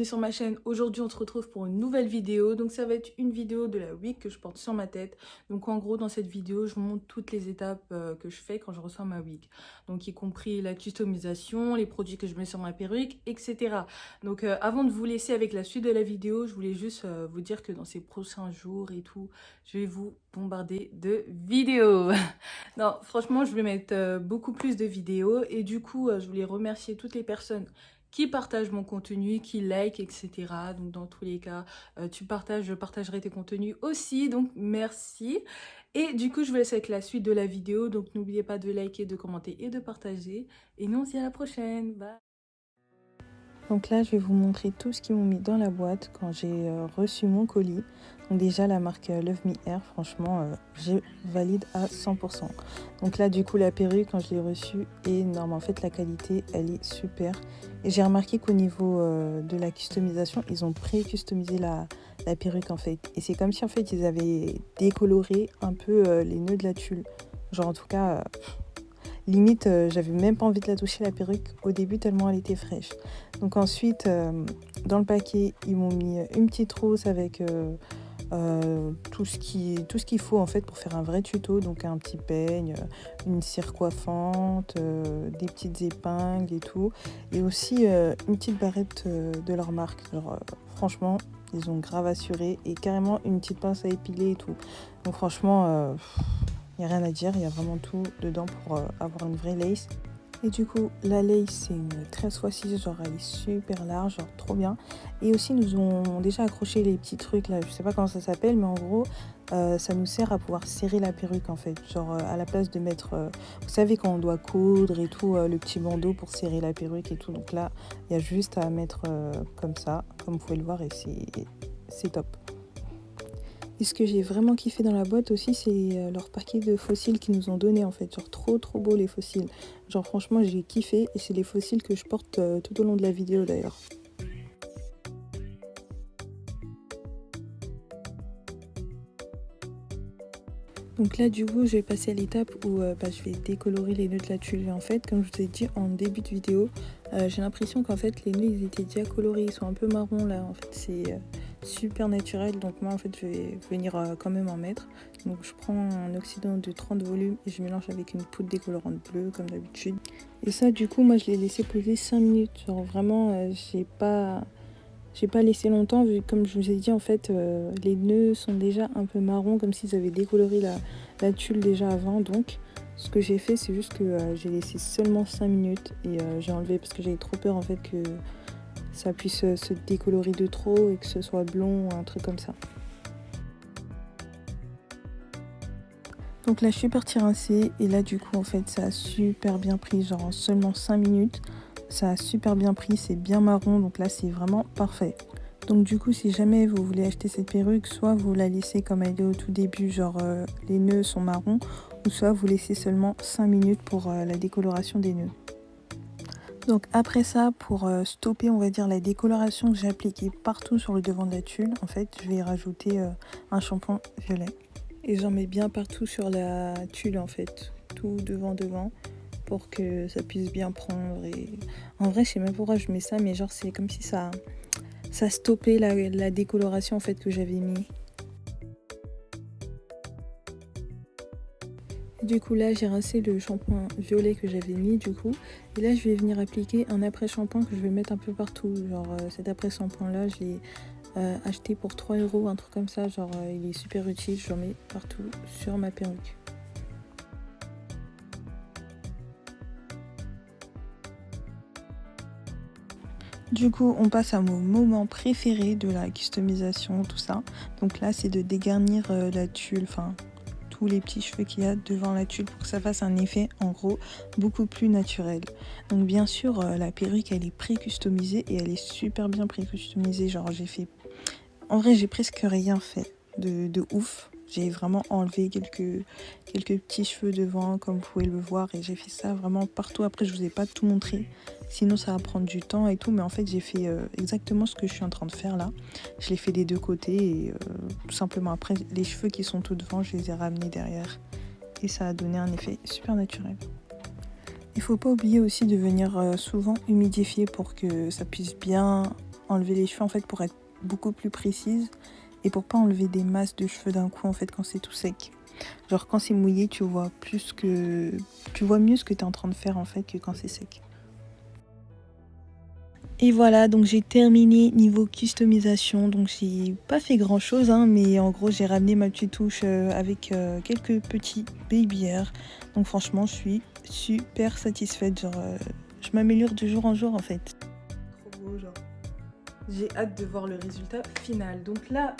bienvenue sur ma chaîne. Aujourd'hui on se retrouve pour une nouvelle vidéo. Donc ça va être une vidéo de la wig que je porte sur ma tête. Donc en gros dans cette vidéo je vous montre toutes les étapes que je fais quand je reçois ma wig. Donc y compris la customisation, les produits que je mets sur ma perruque, etc. Donc avant de vous laisser avec la suite de la vidéo, je voulais juste vous dire que dans ces prochains jours et tout, je vais vous bombarder de vidéos. Non, franchement, je vais mettre beaucoup plus de vidéos et du coup, je voulais remercier toutes les personnes qui partagent mon contenu, qui like, etc. Donc dans tous les cas, tu partages, je partagerai tes contenus aussi, donc merci. Et du coup, je vous laisse avec la suite de la vidéo, donc n'oubliez pas de liker, de commenter et de partager. Et nous, on se dit à la prochaine, bye. Donc là, je vais vous montrer tout ce qu'ils m'ont mis dans la boîte quand j'ai reçu mon colis. Donc déjà, la marque Love Me Hair, franchement, je valide à 100%. Donc là, du coup, la perruque, quand je l'ai reçue, est énorme. En fait, la qualité, elle est super. Et j'ai remarqué qu'au niveau de la customisation, ils ont pré-customisé la perruque, en fait. Et c'est comme si, en fait, ils avaient décoloré un peu les nœuds de la tulle. Genre, en tout cas... limite, j'avais même pas envie de la toucher la perruque au début tellement elle était fraîche. Donc ensuite, dans le paquet, ils m'ont mis une petite trousse avec tout ce qu'il faut en fait pour faire un vrai tuto. Donc un petit peigne, une cire coiffante, des petites épingles et tout. Et aussi une petite barrette de leur marque. Genre, franchement, ils ont grave assuré. Et carrément une petite pince à épiler et tout. Donc franchement... il n'y a rien à dire, il y a vraiment tout dedans pour avoir une vraie lace. Et du coup, la lace, c'est une 13x6, genre elle est super large, genre trop bien. Et aussi, ils nous ont déjà accroché les petits trucs là, je sais pas comment ça s'appelle, mais en gros, ça nous sert à pouvoir serrer la perruque en fait. Genre à la place de mettre, vous savez quand on doit coudre et tout, le petit bandeau pour serrer la perruque et tout. Donc là, il y a juste à mettre comme ça, comme vous pouvez le voir, et c'est top. Et ce que j'ai vraiment kiffé dans la boîte aussi, c'est leur paquet de fossiles qu'ils nous ont donné en fait. Genre trop beau les fossiles. Genre franchement j'ai kiffé et c'est les fossiles que je porte tout au long de la vidéo d'ailleurs. Donc là du coup je vais passer à l'étape où je vais décolorer les nœuds de la tulle. Et en fait comme je vous ai dit en début de vidéo, j'ai l'impression qu'en fait les nœuds ils étaient déjà colorés, ils sont un peu marrons là. En fait c'est super naturel, donc moi en fait je vais venir quand même en mettre. Donc je prends un oxydant de 30 volumes et je mélange avec une poudre décolorante bleue comme d'habitude. Et ça du coup moi je l'ai laissé poser 5 minutes, genre vraiment j'ai pas laissé longtemps vu comme je vous ai dit en fait les nœuds sont déjà un peu marrons comme s'ils avaient décoloré la tulle déjà avant. Donc ce que j'ai fait c'est juste que j'ai laissé seulement 5 minutes et j'ai enlevé parce que j'avais trop peur en fait que ça puisse se décolorer de trop et que ce soit blond ou un truc comme ça. Donc là je suis partie rincer et là du coup en fait ça a super bien pris, genre en seulement 5 minutes. Ça a super bien pris, c'est bien marron, donc là c'est vraiment parfait. Donc du coup si jamais vous voulez acheter cette perruque, soit vous la laissez comme elle est au tout début, genre les nœuds sont marrons, ou soit vous laissez seulement 5 minutes pour la décoloration des nœuds. Donc après ça, pour stopper on va dire la décoloration que j'ai appliquée partout sur le devant de la tulle, en fait je vais rajouter un shampoing violet. Et j'en mets bien partout sur la tulle en fait, tout devant pour que ça puisse bien prendre. Et en vrai je sais même pourquoi je mets ça, mais genre c'est comme si ça stoppait la décoloration en fait que j'avais mis. Du coup là j'ai rincé le shampoing violet que j'avais mis du coup. Et là je vais venir appliquer un après shampoing que je vais mettre un peu partout. Genre cet après shampoing là je l'ai acheté pour 3 €, un truc comme ça. Genre il est super utile, j'en mets partout sur ma perruque. Du coup on passe à mon moment préféré de la customisation, tout ça. Donc là c'est de dégarnir la tulle, enfin tous les petits cheveux qu'il y a devant la tulle pour que ça fasse un effet en gros beaucoup plus naturel. Donc bien sûr la perruque elle est pré-customisée et elle est super bien pré-customisée. Genre j'ai fait, en vrai j'ai presque rien fait de ouf. J'ai vraiment enlevé quelques petits cheveux devant comme vous pouvez le voir et j'ai fait ça vraiment partout. Après je vous ai pas tout montré, sinon ça va prendre du temps et tout, mais en fait j'ai fait exactement ce que je suis en train de faire là. Je l'ai fait des deux côtés et tout simplement après les cheveux qui sont tout devant je les ai ramenés derrière et ça a donné un effet super naturel. Il faut pas oublier aussi de venir souvent humidifier pour que ça puisse bien enlever les cheveux en fait pour être beaucoup plus précise et pour pas enlever des masses de cheveux d'un coup en fait quand c'est tout sec. Genre quand c'est mouillé, tu vois mieux ce que tu es en train de faire en fait que quand c'est sec. Et voilà, donc j'ai terminé niveau customisation, donc j'ai pas fait grand chose, hein, mais en gros j'ai ramené ma petite touche avec quelques petits baby hairs. Donc franchement je suis super satisfaite, genre je m'améliore de jour en jour en fait. Trop beau, genre. J'ai hâte de voir le résultat final. Donc là,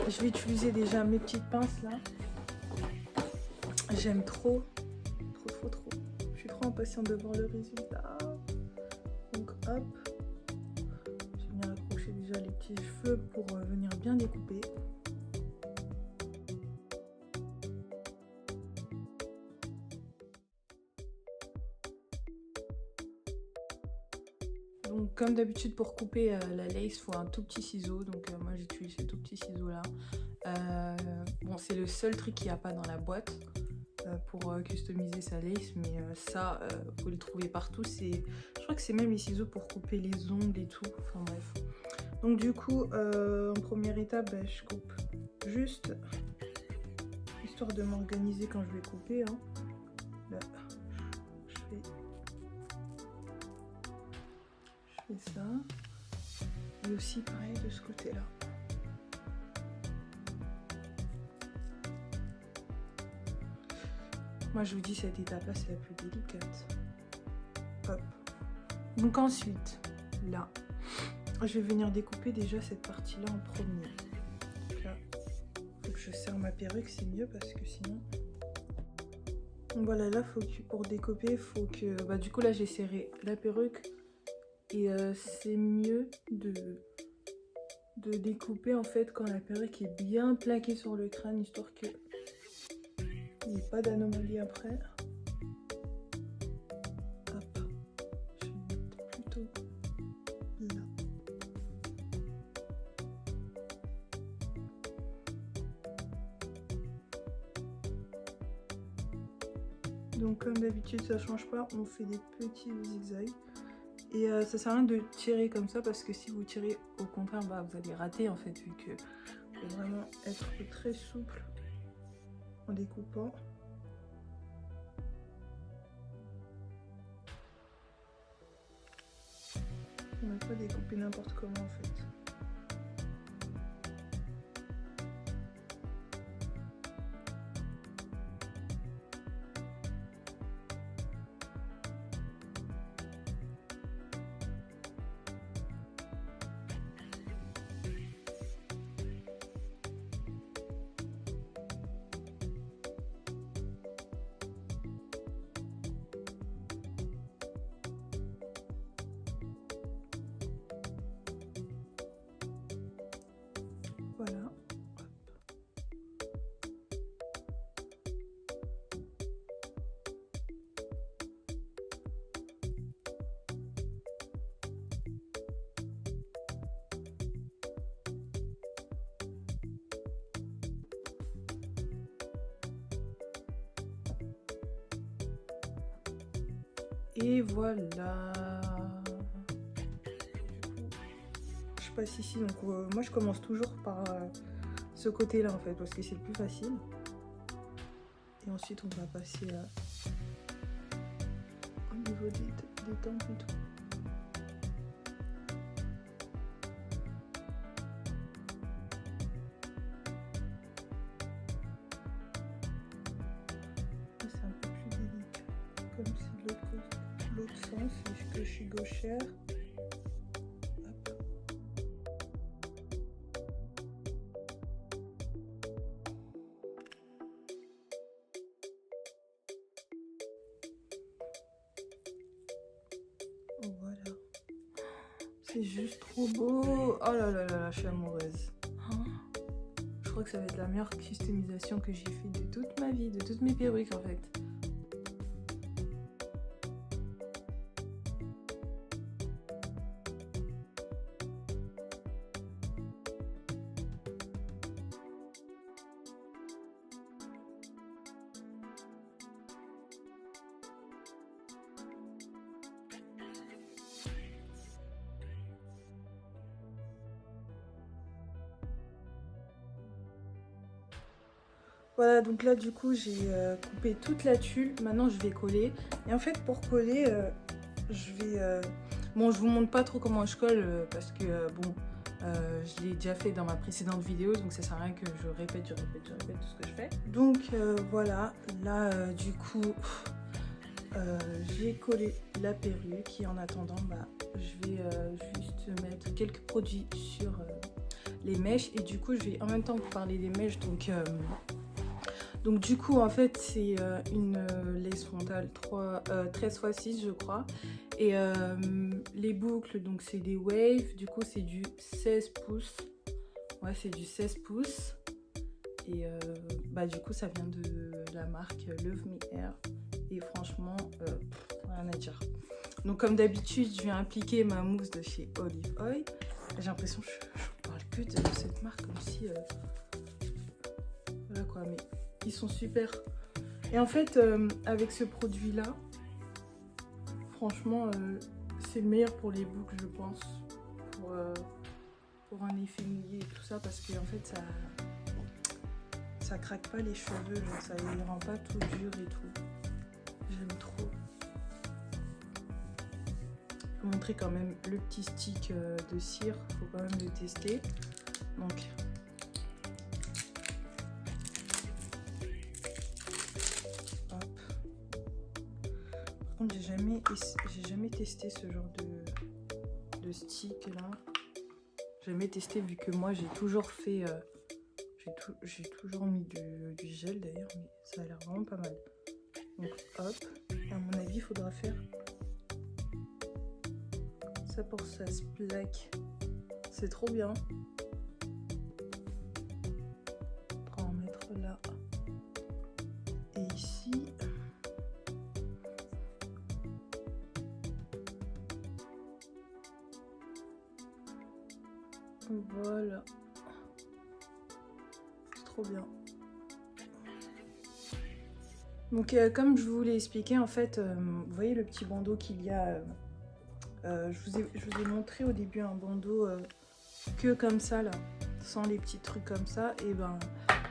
je vais utiliser déjà mes petites pinces là. J'aime trop. Je suis trop impatiente de voir le résultat. Donc hop. Je vais venir accrocher déjà les petits cheveux pour venir bien découper. Donc comme d'habitude pour couper la lace, il faut un tout petit ciseau. Donc moi j'utilise ce tout petit ciseau là. Bon c'est le seul truc qu'il n'y a pas dans la boîte pour customiser sa lace, mais ça vous le trouvez partout. Je crois que c'est même les ciseaux pour couper les ongles et tout, enfin bref. Donc du coup en première étape je coupe juste histoire de m'organiser quand je vais couper, hein. Là, je fais ça et aussi pareil de ce côté là. Moi je vous dis cette étape là c'est la plus délicate. Hop. Donc ensuite là je vais venir découper déjà cette partie là en premier. Donc là faut que je serre ma perruque, c'est mieux parce que sinon. Donc voilà, là faut que pour découper faut que du coup là j'ai serré la perruque et c'est mieux de découper en fait quand la perruque est bien plaquée sur le crâne, histoire que il n'y ait pas d'anomalie après. Hop, je vais mettre plutôt là. Donc comme d'habitude ça change pas, on fait des petits zigzags. Et ça sert à rien de tirer comme ça parce que si vous tirez au contraire vous allez rater en fait, vu que faut vraiment être très souple en découpant. On ne va pas découper n'importe comment en fait. Voilà. Et voilà. Je passe ici, donc moi je commence toujours par ce côté là en fait parce que c'est le plus facile. Et ensuite on va passer au niveau des tempes et tout. C'est un peu plus délicat, comme c'est de l'autre sens, puisque je suis gauchère. Voilà. C'est juste trop beau. Oh là là là là, je suis amoureuse. Je crois que ça va être la meilleure customisation que j'ai fait de toute ma vie, de toutes mes perruques en fait. Voilà, donc là du coup j'ai coupé toute la tulle. Maintenant je vais coller. Et en fait pour coller, je vais... Bon, je vous montre pas trop comment je colle parce que bon, je l'ai déjà fait dans ma précédente vidéo. Donc ça sert à rien que je répète tout ce que je fais. Donc voilà, là du coup j'ai collé la perruque. Et en attendant, bah, je vais juste mettre quelques produits sur les mèches. Et du coup je vais en même temps vous parler des mèches. Donc du coup en fait c'est une lace frontale 13x6 je crois. Et les boucles donc c'est des waves, du coup c'est du 16 pouces. Ouais, c'est du 16 pouces. Et bah du coup ça vient de la marque Love Me Hair. Et franchement rien à dire. Donc comme d'habitude je viens appliquer ma mousse de chez Olive Oil. J'ai l'impression que je parle que de cette marque comme si voilà quoi, mais ils sont super. Et en fait avec ce produit là, franchement c'est le meilleur pour les boucles je pense, pour un effet mouillé et tout ça, parce que en fait ça craque pas les cheveux, genre ça les rend pas tout dur et tout. J'aime trop. Je vais vous montrer quand même le petit stick de cire, faut quand même le tester. Donc j'ai jamais testé ce genre de stick là. Jamais testé vu que moi j'ai toujours fait j'ai toujours mis du gel d'ailleurs, mais ça a l'air vraiment pas mal. Donc hop, à mon avis il faudra faire ça pour que ça se plaque. C'est trop bien. On va en mettre là et ici. Voilà, c'est trop bien. Donc comme je vous l'ai expliqué, en fait, vous voyez le petit bandeau qu'il y a, je vous ai montré au début un bandeau que comme ça là, sans les petits trucs comme ça. Et ben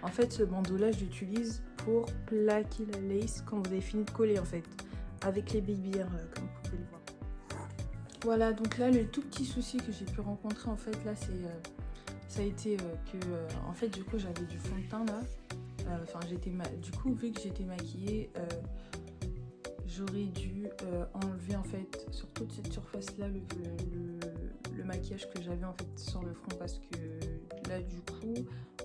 en fait ce bandeau là je l'utilise pour plaquer la lace quand vous avez fini de coller en fait, avec les baby hairs comme vous pouvez le voir. Voilà, donc là le tout petit souci que j'ai pu rencontrer en fait là c'est ça a été que en fait du coup j'avais du fond de teint là, enfin du coup vu que j'étais maquillée, j'aurais dû enlever en fait sur toute cette surface là le maquillage que j'avais en fait sur le front, parce que là du coup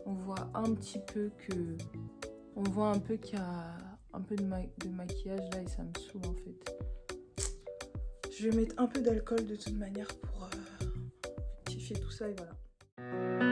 on voit un petit peu qu'il y a un peu de maquillage là et ça me saoule en fait. Je vais mettre un peu d'alcool de toute manière pour rectifier tout ça et voilà.